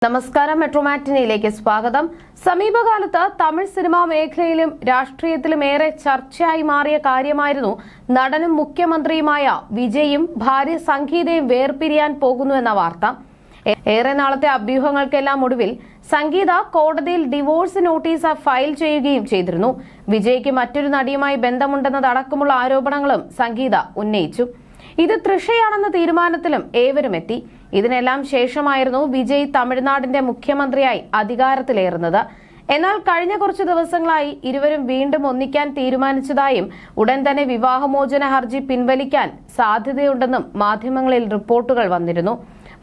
നമസ്കാരം. മെട്രോമാറ്റിനിയിലേക്ക് സ്വാഗതം. സമീപകാലത്ത് തമിഴ് സിനിമാ മേഖലയിലും രാഷ്ട്രീയത്തിലും ഏറെ ചർച്ചയായി മാറിയ കാര്യമായിരുന്നു നടനും മുഖ്യമന്ത്രിയുമായ വിജയും ഭാര്യ സംഗീതയും വേർപിരിയാൻ പോകുന്നുവെന്ന വാർത്ത. ഏറെ നാളത്തെ അഭ്യൂഹങ്ങൾക്കെല്ലാം ഒടുവിൽ സംഗീത കോടതിയിൽ ഡിവോഴ്സ് നോട്ടീസ് ഫയൽ ചെയ്യുകയും ചെയ്തിരുന്നു. വിജയ്ക്ക് മറ്റൊരു നടിയുമായി ബന്ധമുണ്ടെന്നതടക്കമുള്ള ആരോപണങ്ങളും സംഗീത ഉന്നയിച്ചു. ഇത് തൃഷയാണെന്ന തീരുമാനത്തിലും ഏവരും എത്തി. ഇതിനെല്ലാം ശേഷമായിരുന്നു വിജയ് തമിഴ്നാടിന്റെ മുഖ്യമന്ത്രിയായി അധികാരത്തിലേറുന്നത്. എന്നാൽ കഴിഞ്ഞ കുറച്ചു ദിവസങ്ങളായി ഇരുവരും വീണ്ടും ഒന്നിക്കാൻ തീരുമാനിച്ചതായും ഉടൻ തന്നെ വിവാഹമോചന ഹർജി പിൻവലിക്കാൻ സാധ്യതയുണ്ടെന്നും മാധ്യമങ്ങളിൽ റിപ്പോർട്ടുകൾ വന്നിരുന്നു.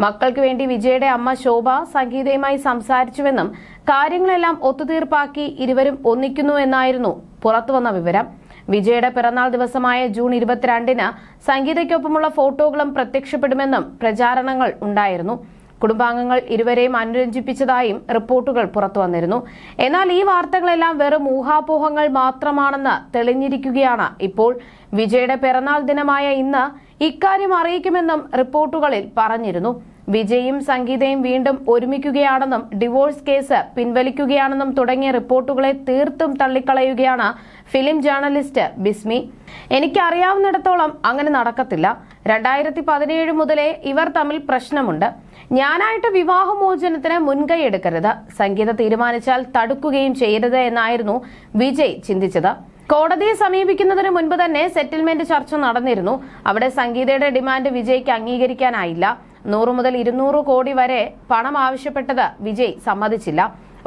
മക്കൾക്ക് വേണ്ടി വിജയുടെ അമ്മ ശോഭ സംഗീതയുമായി സംസാരിച്ചുവെന്നും കാര്യങ്ങളെല്ലാം ഒത്തുതീർപ്പാക്കി ഇരുവരും ഒന്നിക്കുന്നു എന്നായിരുന്നു പുറത്തുവന്ന വിവരം. വിജയുടെ പിറന്നാൾ ദിവസമായ ജൂൺ 22-ന് സംഗീതയ്ക്കൊപ്പമുള്ള ഫോട്ടോകളും പ്രത്യക്ഷപ്പെടുമെന്നും പ്രചാരണങ്ങൾ ഉണ്ടായിരുന്നു. കുടുംബാംഗങ്ങൾ ഇരുവരെയും അനുരഞ്ജിപ്പിച്ചതായും റിപ്പോർട്ടുകൾ പുറത്തുവന്നിരുന്നു. എന്നാൽ ഈ വാർത്തകളെല്ലാം വെറും ഊഹാപോഹങ്ങൾ മാത്രമാണെന്ന് തെളിഞ്ഞിരിക്കുകയാണ് ഇപ്പോൾ. വിജയുടെ പിറന്നാൾ ദിനമായ ഇന്ന് ഇക്കാര്യം അറിയിക്കുമെന്നും റിപ്പോർട്ടുകളിൽ പറഞ്ഞിരുന്നു. വിജയും സംഗീതയും വീണ്ടും ഒരുമിക്കുകയാണെന്നും ഡിവോഴ്സ് കേസ് പിൻവലിക്കുകയാണെന്നും തുടങ്ങിയ റിപ്പോർട്ടുകളെ തീർത്തും തള്ളിക്കളയുകയാണ് ഫിലിം ജേർണലിസ്റ്റ് ബിസ്മി. എനിക്കറിയാവുന്നിടത്തോളം അങ്ങനെ നടക്കത്തില്ല. 2017 മുതലേ ഇവർ തമ്മിൽ പ്രശ്നമുണ്ട്. ഞാനായിട്ട് വിവാഹമോചനത്തിന് മുൻകൈ എടുക്കരുത്, സംഗീത തീരുമാനിച്ചാൽ തടുക്കുകയും ചെയ്യരുത് എന്നായിരുന്നു വിജയ് ചിന്തിച്ചത്. കോടതിയെ സമീപിക്കുന്നതിന് മുൻപ് തന്നെ സെറ്റിൽമെന്റ് ചർച്ച നടന്നിരുന്നു. അവിടെ സംഗീതയുടെ ഡിമാൻഡ് വിജയ്ക്ക് അംഗീകരിക്കാനായില്ല. 100 മുതൽ 200 കോടി വരെ പണം ആവശ്യപ്പെട്ടത് വിജയ് സമ്മതിച്ചില്ല.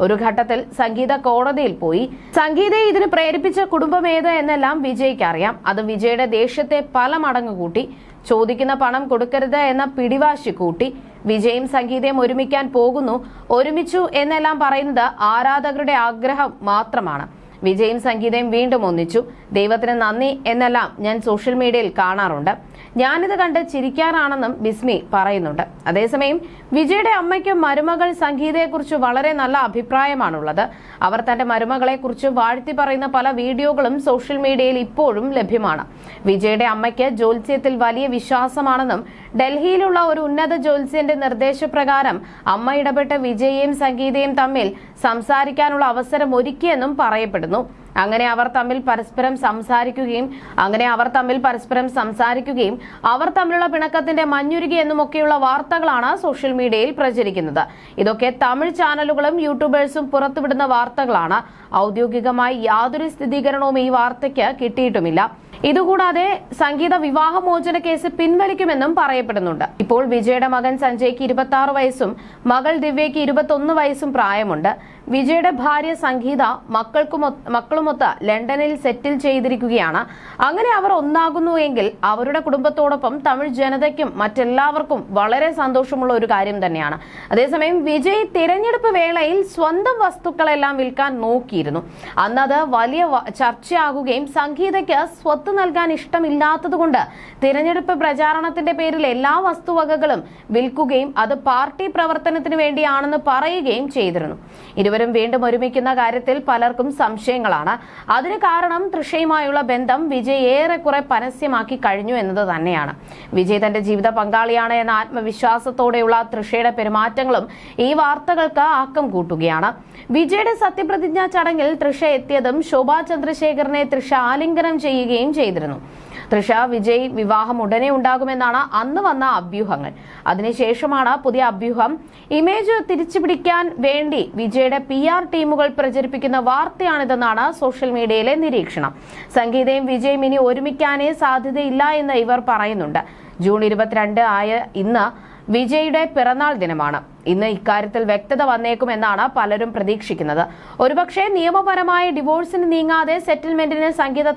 ഒരു ഘട്ടത്തിൽ സംഗീത കോടതിയിൽ പോയി. സംഗീതയെ ഇതിന് പ്രേരിപ്പിച്ച കുടുംബം ഏത് എന്നെല്ലാം വിജയ്ക്ക് അറിയാം. അത് വിജയുടെ ദേഷ്യത്തെ പല മടങ്ങ് കൂട്ടി. ചോദിക്കുന്ന പണം കൊടുക്കരുത് എന്ന പിടിവാശി കൂട്ടി. വിജയും സംഗീതയും ഒരുമിക്കാൻ പോകുന്നു, ഒരുമിച്ചു എന്നെല്ലാം പറയുന്നത് ആരാധകരുടെ ആഗ്രഹം മാത്രമാണ്. വിജയും സംഗീതയും വീണ്ടും ഒന്നിച്ചു, ദൈവത്തിന് നന്ദി എന്നെല്ലാം ഞാൻ സോഷ്യൽ മീഡിയയിൽ കാണാറുണ്ട്. ഞാനിത് കണ്ട് ചിരിക്കാനാണെന്നും ബിസ്മി പറയുന്നുണ്ട്. അതേസമയം വിജയുടെ അമ്മയ്ക്കും മരുമകൾ സംഗീതയെക്കുറിച്ച് വളരെ നല്ല അഭിപ്രായമാണുള്ളത്. അവർ തന്റെ മരുമകളെ കുറിച്ച് വാഴ്ത്തി പറയുന്ന പല വീഡിയോകളും സോഷ്യൽ മീഡിയയിൽ ഇപ്പോഴും ലഭ്യമാണ്. വിജയുടെ അമ്മയ്ക്ക് ജ്യോത്സ്യത്തിൽ വലിയ വിശ്വാസമാണെന്നും ഡൽഹിയിലുള്ള ഒരു ഉന്നത ജ്യോത്സ്യന്റെ നിർദ്ദേശപ്രകാരം അമ്മ ഇടപെട്ട് വിജയെയും സംഗീതയും തമ്മിൽ സംസാരിക്കാനുള്ള അവസരം ഒരുക്കിയെന്നും പറയപ്പെടുന്നു. അങ്ങനെ അവർ തമ്മിൽ പരസ്പരം സംസാരിക്കുകയും അവർ തമ്മിലുള്ള പിണക്കത്തിന്റെ മഞ്ഞുരുകി എന്നുമൊക്കെയുള്ള വാർത്തകളാണ് സോഷ്യൽ മീഡിയയിൽ പ്രചരിക്കുന്നത്. ഇതൊക്കെ തമിഴ് ചാനലുകളും യൂട്യൂബേഴ്സും പുറത്തുവിടുന്ന വാർത്തകളാണ്. ഔദ്യോഗികമായി യാതൊരു സ്ഥിരീകരണവും ഈ വാർത്തയ്ക്ക് കിട്ടിയിട്ടുമില്ല. ഇതുകൂടാതെ സംഗീത വിവാഹമോചന കേസ് പിൻവലിക്കുമെന്നും പറയപ്പെടുന്നുണ്ട്. ഇപ്പോൾ വിജയുടെ മകൻ സഞ്ജയ്ക്ക് 26 വയസ്സും മകൾ ദിവ്യയ്ക്ക് 21 വയസ്സും പ്രായമുണ്ട്. വിജയുടെ ഭാര്യ സംഗീത മക്കളുമൊത്ത് ലണ്ടനിൽ സെറ്റിൽ ചെയ്തിരിക്കുകയാണ്. അങ്ങനെ അവർ ഒന്നാകുന്നു എങ്കിൽ അവരുടെ കുടുംബത്തോടൊപ്പം തമിഴ് ജനതയ്ക്കും മറ്റെല്ലാവർക്കും വളരെ സന്തോഷമുള്ള ഒരു കാര്യം തന്നെയാണ്. അതേസമയം വിജയ് തിരഞ്ഞെടുപ്പ് വേളയിൽ സ്വന്തം വസ്തുക്കളെല്ലാം വിൽക്കാൻ നോക്കിയിരുന്നു. അന്നത് വലിയ ചർച്ചയാകുകയും സംഗീതയ്ക്ക് സ്വത്ത് നൽകാൻ ഇഷ്ടമില്ലാത്തതുകൊണ്ട് തിരഞ്ഞെടുപ്പ് പ്രചാരണത്തിന്റെ പേരിൽ എല്ലാ വസ്തുവകകളും വിൽക്കുകയും അത് പാർട്ടി പ്രവർത്തനത്തിന് വേണ്ടിയാണെന്ന് പറയുകയും ചെയ്തിരുന്നു. ഇരുവരും വീണ്ടും ഒരുമിക്കുന്ന കാര്യത്തിൽ പലർക്കും സംശയങ്ങളാണ്. അതിന് കാരണം തൃഷയുമായുള്ള ബന്ധം വിജയ് ഏറെക്കുറെ പരസ്യമാക്കി കഴിഞ്ഞു എന്നത് തന്നെയാണ്. വിജയ് തന്റെ ജീവിത പങ്കാളിയാണ് എന്ന ആത്മവിശ്വാസത്തോടെയുള്ള തൃഷയുടെ പെരുമാറ്റങ്ങളും ഈ വാർത്തകൾക്ക് ആക്കം കൂട്ടുകയാണ്. വിജയുടെ സത്യപ്രതിജ്ഞാ ചടങ്ങിൽ തൃഷ എത്തിയതും ശോഭാ ചന്ദ്രശേഖറിനെ തൃഷ ആലിംഗനം ചെയ്യുകയും ചെയ്തിരുന്നു. തൃഷ വിജയ് വിവാഹം ഉടനെ ഉണ്ടാകുമെന്നാണ് അന്ന് വന്ന അഭ്യൂഹങ്ങൾ. അതിനുശേഷമാണ് പുതിയ അഭ്യൂഹം. ഇമേജ് തിരിച്ചുപിടിക്കാൻ വേണ്ടി വിജയുടെ PR ടീമുകൾ പ്രചരിപ്പിക്കുന്ന വാർത്തയാണിതെന്നാണ് സോഷ്യൽ മീഡിയയിലെ നിരീക്ഷണം. സംഗീതയും വിജയും ഇനി ഒരുമിക്കാനേ സാധ്യതയില്ല എന്ന് ഇവർ പറയുന്നുണ്ട്. ജൂൺ 22 ആയ ഇന്ന് വിജയുടെ പിറന്നാൾ ദിനമാണ്. ഇന്ന് ഇക്കാര്യത്തിൽ വ്യക്തത വന്നേക്കുമെന്നാണ് പലരും പ്രതീക്ഷിക്കുന്നത്. ഒരുപക്ഷെ നിയമപരമായ ഡിവോഴ്സിന് നീങ്ങാതെ സെറ്റിൽമെന്റിന് സംഗീത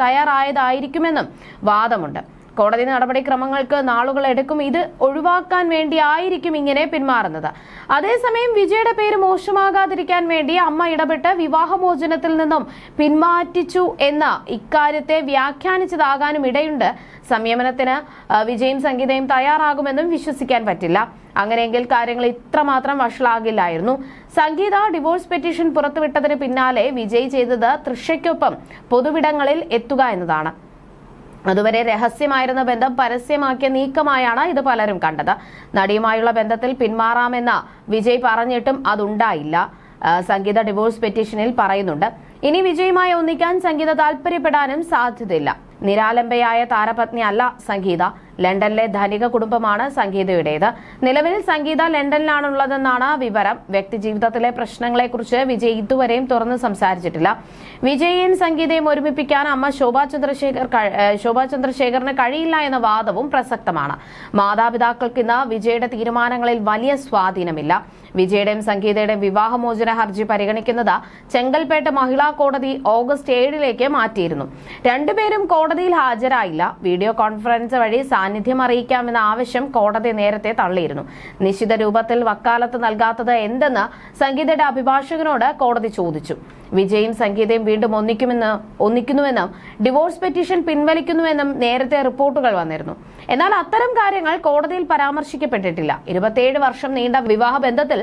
തയ്യാറായതായിരിക്കുമെന്നും വാദമുണ്ട്. കോടതി നടപടിക്രമങ്ങൾക്ക് നാളുകൾ എടുക്കും. ഇത് ഒഴിവാക്കാൻ വേണ്ടി ആയിരിക്കും ഇങ്ങനെ പിന്മാറുന്നത്. അതേസമയം വിജയുടെ പേര് മോശമാകാതിരിക്കാൻ വേണ്ടി അമ്മ ഇടപെട്ട് വിവാഹമോചനത്തിൽ നിന്നും പിന്മാറ്റിച്ചു എന്ന ഇക്കാര്യത്തെ വ്യാഖ്യാനിച്ചതാകാനും ഇടയുണ്ട്. സംയമനത്തിന് വിജയും സംഗീതയും തയ്യാറാകുമെന്നും വിശ്വസിക്കാൻ പറ്റില്ല. അങ്ങനെയെങ്കിൽ കാര്യങ്ങൾ ഇത്രമാത്രം വഷളാകില്ലായിരുന്നു. സംഗീത ഡിവോഴ്സ് പെറ്റീഷൻ പുറത്തുവിട്ടതിന് പിന്നാലെ വിജയ് ചെയ്തത് തൃഷയ്ക്കൊപ്പം പൊതുവിടങ്ങളിൽ എത്തുക എന്നതാണ്. അതുവരെ രഹസ്യമായിരുന്ന ബന്ധം പരസ്യമാക്കിയ നീക്കമായാണ് ഇത് പലരും കണ്ടത്. നടിയുമായുള്ള ബന്ധത്തിൽ പിന്മാറാമെന്ന് വിജയ് പറഞ്ഞിട്ടും അതുണ്ടായില്ല. സംഗീത ഡിവോഴ്സ് പെറ്റീഷനിൽ പറയുന്നുണ്ട്. ഇനി വിജയുമായി ഒന്നിക്കാൻ സംഗീത താല്പര്യപ്പെടാനും സാധ്യതയില്ല. നിരാലംബയായ താരപത്നി അല്ല സംഗീത. ലണ്ടനിലെ ധനിക കുടുംബമാണ് സംഗീതയുടേത്. നിലവിൽ സംഗീത ലണ്ടനിലാണുള്ളതെന്നാണ് വിവരം. വ്യക്തിജീവിതത്തിലെ പ്രശ്നങ്ങളെക്കുറിച്ച് വിജയ് ഇതുവരെയും തുറന്ന് സംസാരിച്ചിട്ടില്ല. വിജയിയും സംഗീതയും ഒരുമിപ്പിക്കാൻ അമ്മ ശോഭാ ചന്ദ്രശേഖറിന് കഴിയില്ല എന്ന വാദവും പ്രസക്തമാണ്. മാതാപിതാക്കൾക്ക് ഇന്ന് വിജയുടെ തീരുമാനങ്ങളിൽ വലിയ സ്വാധീനമില്ല. വിജയുടെയും സംഗീതയുടെയും വിവാഹമോചന ഹർജി പരിഗണിക്കുന്നത് ചെങ്കൽപ്പേട്ട് മഹിളാ കോടതി ഓഗസ്റ്റ് 7 മാറ്റിയിരുന്നു. രണ്ടുപേരും കോടതിയിൽ ഹാജരായില്ല. വീഡിയോ കോൺഫറൻസ് വഴി സാന്നിധ്യം അറിയിക്കാമെന്ന ആവശ്യം കോടതി നേരത്തെ തള്ളിയിരുന്നു. നിശ്ചിത രൂപത്തിൽ വക്കാലത്ത് നൽകാത്തത് എന്തെന്ന് സംഗീതയുടെ അഭിഭാഷകനോട് കോടതി ചോദിച്ചു. വിജയും സംഗീതയും വീണ്ടും ഒന്നിക്കുന്നുവെന്നും ഡിവോഴ്സ് പെറ്റീഷൻ പിൻവലിക്കുന്നുവെന്നും നേരത്തെ റിപ്പോർട്ടുകൾ വന്നിരുന്നു. എന്നാൽ അത്തരം കാര്യങ്ങൾ കോടതിയിൽ പരാമർശിക്കപ്പെട്ടിട്ടില്ല. 27 വർഷം നീണ്ട വിവാഹ ബന്ധത്തിൽ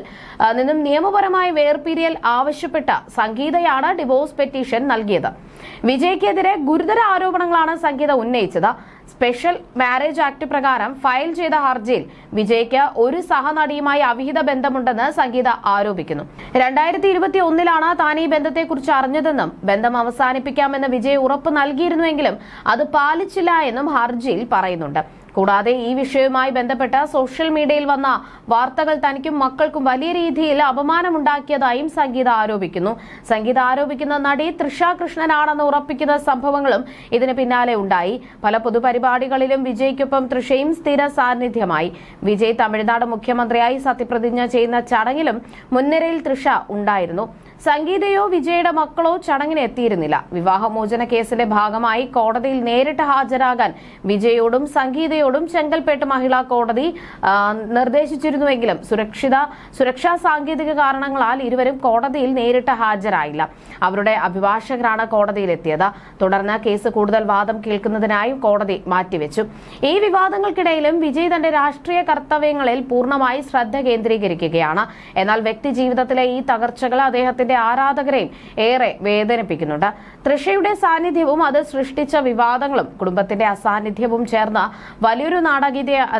നിന്നും നിയമപരമായ വേർപിരിയൽ ആവശ്യപ്പെട്ട സംഗീതയാണ് ഡിവോഴ്സ് പെറ്റീഷൻ നൽകിയത്. വിജയ്ക്കെതിരെ ഗുരുതര ആരോപണങ്ങളാണ് സംഗീത ഉന്നയിച്ചത്. സ്പെഷ്യൽ മാരേജ് ആക്ട് പ്രകാരം ഫയൽ ചെയ്ത ഹർജിയിൽ വിജയ്ക്ക് ഒരു സഹനടിയുമായി അവിഹിത ബന്ധമുണ്ടെന്ന് സംഗീത ആരോപിക്കുന്നു. 2021 താൻ ഈ ബന്ധത്തെക്കുറിച്ച് അറിഞ്ഞതെന്നും ബന്ധം അവസാനിപ്പിക്കാമെന്ന് വിജയ് ഉറപ്പ് നൽകിയിരുന്നുവെങ്കിലും അത് പാലിച്ചില്ല എന്നും ഹർജിയിൽ പറയുന്നുണ്ട്. കൂടാതെ ഈ വിഷയവുമായി ബന്ധപ്പെട്ട സോഷ്യൽ മീഡിയയിൽ വന്ന വാർത്തകൾ തനിക്കും മക്കൾക്കും വലിയ രീതിയിൽ അപമാനമുണ്ടാക്കിയതായും സംഗീത ആരോപിക്കുന്നു. സംഗീത ആരോപിക്കുന്ന നടി തൃഷ കൃഷ്ണനാണെന്ന് ഉറപ്പിക്കുന്ന സംഭവങ്ങളും ഇതിന് പിന്നാലെ ഉണ്ടായി. പല പൊതുപരിപാടികളിലും വിജയ്ക്കൊപ്പം തൃഷയും സ്ഥിര സാന്നിധ്യമായി. വിജയ് തമിഴ്നാട് മുഖ്യമന്ത്രിയായി സത്യപ്രതിജ്ഞ ചെയ്യുന്ന ചടങ്ങിലും മുൻനിരയിൽ തൃഷ ഉണ്ടായിരുന്നു. സംഗീതയോ വിജയുടെ മക്കളോ ചടങ്ങിന് എത്തിയിരുന്നില്ല. വിവാഹമോചന കേസിന്റെ ഭാഗമായി കോടതിയിൽ നേരിട്ട് ഹാജരാകാൻ വിജയോടും സംഗീതയോടും ചെങ്കൽപ്പേട്ട് മഹിളാ കോടതി നിർദ്ദേശിച്ചിരുന്നുവെങ്കിലും സുരക്ഷാ സാങ്കേതിക കാരണങ്ങളാൽ ഇരുവരും കോടതിയിൽ നേരിട്ട് ഹാജരായില്ല. അവരുടെ അഭിഭാഷകരാണ് കോടതിയിലെത്തിയത്. തുടർന്ന് കേസ് കൂടുതൽ വാദം കേൾക്കുന്നതിനായും കോടതി മാറ്റിവെച്ചു. ഈ വിവാദങ്ങൾക്കിടയിലും വിജയ് തന്റെ രാഷ്ട്രീയ കർത്തവ്യങ്ങളിൽ പൂർണ്ണമായി ശ്രദ്ധ കേന്ദ്രീകരിക്കുകയാണ്. എന്നാൽ വ്യക്തി ജീവിതത്തിലെ ഈ തകർച്ചകൾ അദ്ദേഹത്തിന്റെ ആരാധകരെയും ഏറെ വേദനിപ്പിക്കുന്നുണ്ട്. തൃഷയുടെ സാന്നിധ്യവും അത് സൃഷ്ടിച്ച വിവാദങ്ങളും കുടുംബത്തിന്റെ അസാന്നിധ്യവും ചേർന്ന് വലിയൊരു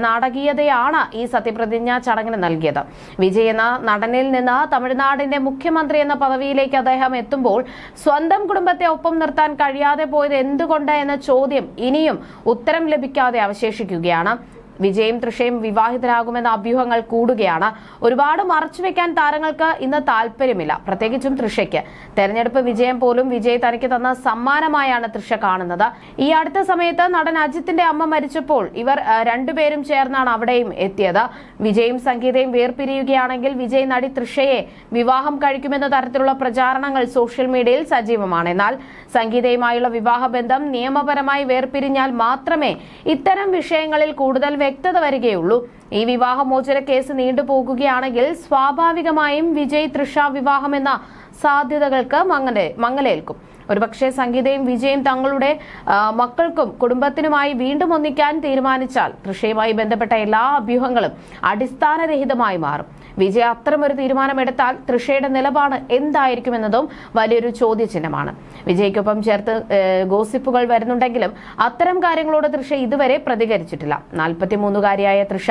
നാടകീയതയാണ് ഈ സത്യപ്രതിജ്ഞാ ചടങ്ങിന് നൽകിയത്. വിജയ് എന്ന നടനിൽ നിന്ന് തമിഴ്നാടിന്റെ മുഖ്യമന്ത്രി എന്ന പദവിയിലേക്ക് അദ്ദേഹം എത്തുമ്പോൾ സ്വന്തം കുടുംബത്തെ ഒപ്പം നിർത്താൻ കഴിയാതെ പോയത് എന്തുകൊണ്ട് എന്ന ചോദ്യം ഇനിയും ഉത്തരം ലഭിക്കാതെ അവശേഷിക്കുകയാണ്. വിജയും തൃഷയും വിവാഹിതരാകുമെന്ന അഭ്യൂഹങ്ങൾ കൂടുകയാണ്. ഒരുപാട് മറച്ചുവെക്കാൻ താരങ്ങൾക്ക് ഇന്ന് താല്പര്യമില്ല, പ്രത്യേകിച്ചും തൃഷയ്ക്ക്. തെരഞ്ഞെടുപ്പ് വിജയം പോലും വിജയ് തനിക്ക് തന്ന സമ്മാനമായാണ് തൃഷ കാണുന്നത്. ഈ അടുത്ത സമയത്ത് നടൻ അജിത്തിന്റെ അമ്മ മരിച്ചപ്പോൾ ഇവർ രണ്ടുപേരും ചേർന്നാണ് അവിടെയും എത്തിയത്. വിജയും സംഗീതയും വേർപിരിയുകയാണെങ്കിൽ വിജയ് നടി തൃഷയെ വിവാഹം കഴിക്കുമെന്ന തരത്തിലുള്ള പ്രചാരണങ്ങൾ സോഷ്യൽ മീഡിയയിൽ സജീവമാണ്. എന്നാൽ സംഗീതയുമായുള്ള വിവാഹബന്ധം നിയമപരമായി വേർപിരിഞ്ഞാൽ മാത്രമേ ഇത്തരം വിഷയങ്ങളിൽ കൂടുതൽ വ്യക്തത വരികയുള്ളൂ. ഈ വിവാഹമോചന കേസ് നീണ്ടുപോകുകയാണെങ്കിൽ സ്വാഭാവികമായും വിജയ് തൃഷ വിവാഹം എന്ന സാധ്യതകൾക്ക് മങ്ങലേൽക്കും. ഒരുപക്ഷെ സംഗീതയും വിജയും തങ്ങളുടെ മക്കൾക്കും കുടുംബത്തിനുമായി വീണ്ടും ഒന്നിക്കാൻ തീരുമാനിച്ചാൽ തൃഷയുമായി ബന്ധപ്പെട്ട എല്ലാ അഭ്യൂഹങ്ങളും അടിസ്ഥാനരഹിതമായി മാറും. വിജയ് അത്തരമൊരു തീരുമാനമെടുത്താൽ തൃഷയുടെ നിലപാട് എന്തായിരിക്കുമെന്നതും വലിയൊരു ചോദ്യചിഹ്നമാണ്. വിജയ്ക്കൊപ്പം ചേർത്ത് ഗോസിപ്പുകൾ വരുന്നുണ്ടെങ്കിലും അത്തരം കാര്യങ്ങളോട് തൃഷ ഇതുവരെ പ്രതികരിച്ചിട്ടില്ല. 43-കാരിയായ തൃഷ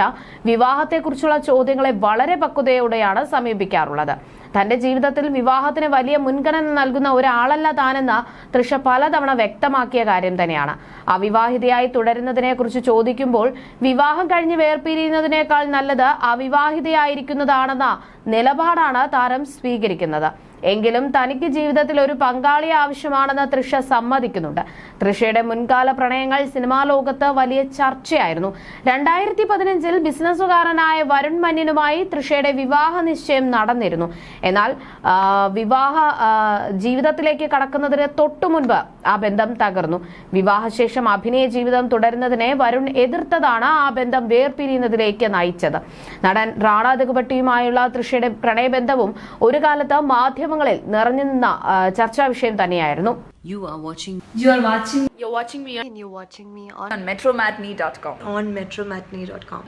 വിവാഹത്തെക്കുറിച്ചുള്ള ചോദ്യങ്ങളെ വളരെ പക്വതയോടെയാണ് സമീപിക്കാറുള്ളത്. തന്റെ ജീവിതത്തിൽ വിവാഹത്തിന് വലിയ മുൻഗണന നൽകുന്ന ഒരാളല്ല താനെന്ന് തൃഷ പലതവണ വ്യക്തമാക്കിയ കാര്യം തന്നെയാണ്. അവിവാഹിതയായി തുടരുന്നതിനെ കുറിച്ച് ചോദിക്കുമ്പോൾ വിവാഹം കഴിഞ്ഞ് വേർപിരിയുന്നതിനേക്കാൾ നല്ലത് അവിവാഹിതയായിരിക്കുന്നതാണെന്ന നിലപാടാണ് താരം സ്വീകരിക്കുന്നത്. എങ്കിലും തനിക്ക് ജീവിതത്തിൽ ഒരു പങ്കാളിയെ ആവശ്യമാണെന്ന് തൃഷ സമ്മതിക്കുന്നുണ്ട്. തൃഷയുടെ മുൻകാല പ്രണയങ്ങൾ സിനിമാ ലോകത്ത് വലിയ ചർച്ചയായിരുന്നു. 2015 ബിസിനസ്സുകാരനായ വരുൺ മന്യനുമായി തൃഷയുടെ വിവാഹ നിശ്ചയം നടന്നിരുന്നു. എന്നാൽ വിവാഹ ജീവിതത്തിലേക്ക് കടക്കുന്നതിന് തൊട്ടു മുൻപ് ആ ബന്ധം തകർന്നു. വിവാഹശേഷം അഭിനയ ജീവിതം തുടരുന്നതിനെ വരുൺ എതിർത്തതാണ് ആ ബന്ധം വേർപിരിയുന്നതിലേക്ക് നയിച്ചത്. നടൻ റാണ ദഗുപട്ടിയുമായുള്ള തൃഷയുടെ പ്രണയബന്ധവും ഒരു കാലത്ത് മാധ്യമങ്ങളിൽ നിറഞ്ഞു നിന്ന ചർച്ചാ വിഷയം തന്നെയായിരുന്നു. You're watching me on metromatney.com. metromatney.com.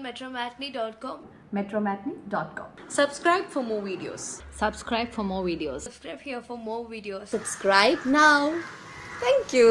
metromatney.com. Subscribe for more videos. Subscribe for more videos. Subscribe here for more videos. Subscribe now. Thank you.